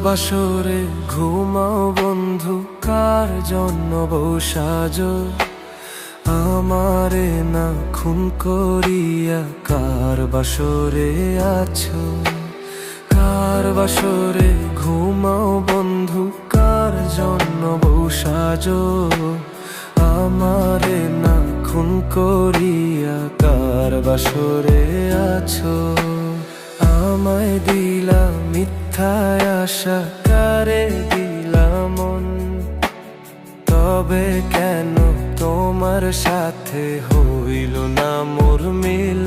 বাসরে ঘুমাও বন্ধু, কার জন্য বউ সাজো? আমারে না খুন করিয়া কার বাসরে আছো? কার বাসরে ঘুমাও বন্ধু, কার জন্য বউ সাজো? আমারে না খুন করিয়া কার বাসরে আছো? আমায় দিলা মিথ্যায় আশা, কারে দিলা মন? তবে কেন তোমার সাথে হইল না মোর মিল?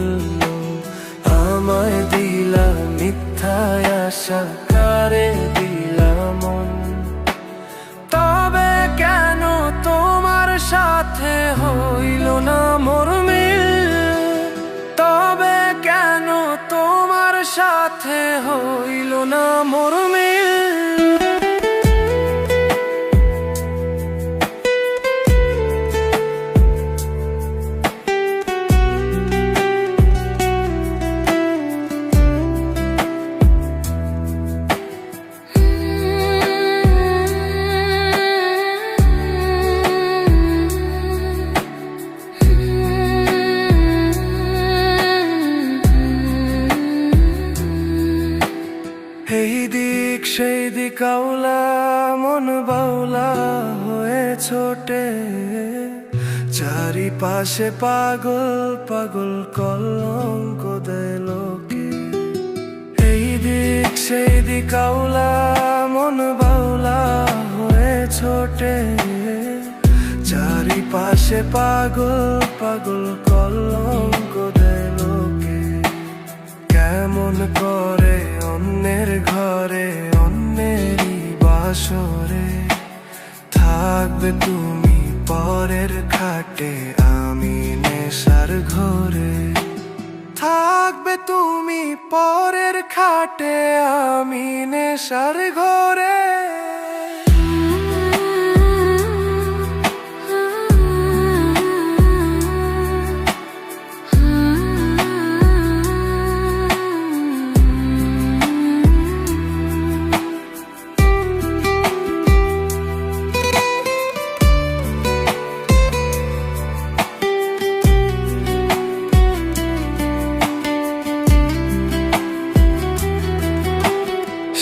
আমায় দিলা মিথ্যায় আশা, কারে দিলা মন? তবে কেন তোমার সাথে হইল না মোর মিল? তবে কেন তোমার সাথে হইল না মোর মিল? এই দিক সেই দিক আউলা, মন বাউলা হয়ে ছোটে। চারিপাশে পাগল পাগল কলঙ্ক দেয় লোকে। এই দিক সেই দিক আউলা, মন বাউলা হয়ে ছোটে। চারিপাশে পাগল পাগল কলঙ্ক দেয় লোকে। কেমন করে অন্যের ঘরে অন্যেরই বাসরে থাকবে তুমি পরের খাটে, আমি নেশার ঘরে। থাকবে তুমি পরের খাটে, আমি নেশার ঘরে।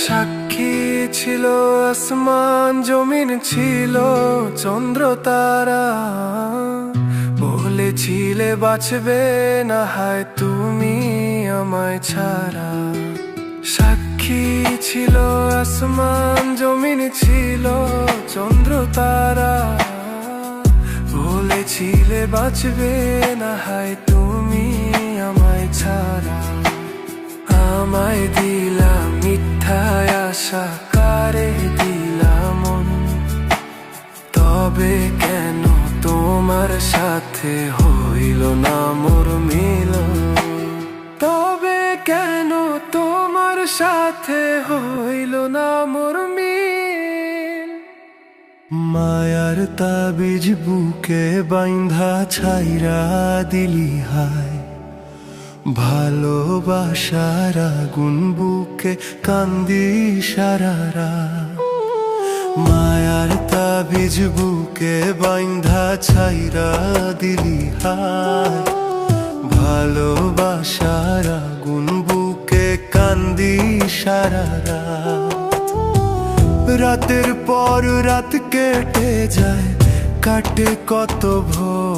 সাক্ষী ছিল আসমান জমিন, ছিল চন্দ্র তারা। বলেছিলে বাঁচবে না হয় তুমি আমায় ছাড়া। সাক্ষী ছিল আসমান জমিন, ছিল চন্দ্র তারা। বলেছিলে বাঁচবে না হয় তুমি আমায় ছাড়া। আমায় দিলা মিথ্যায় আশা, কারে দিলা মন? তবে কেন তোমার সাথে হইল না মোর মিল? তবে কেন তোমার সাথে হইল না মোর মিল? মায়ার তাবিজ বুকে বাইন্ধা ছাইরা দিলি হায়। ভালোবাসার আগুন বুকে কান্দি সারারা। মায়ার তাবিজ বুকে বাইন্ধা ছাইরা দিলি হায়। ভালোবাসার আগুন বুকে কান্দি সারারা। রাতের পর রাত কেটে যায়, কাটে কত ভোর।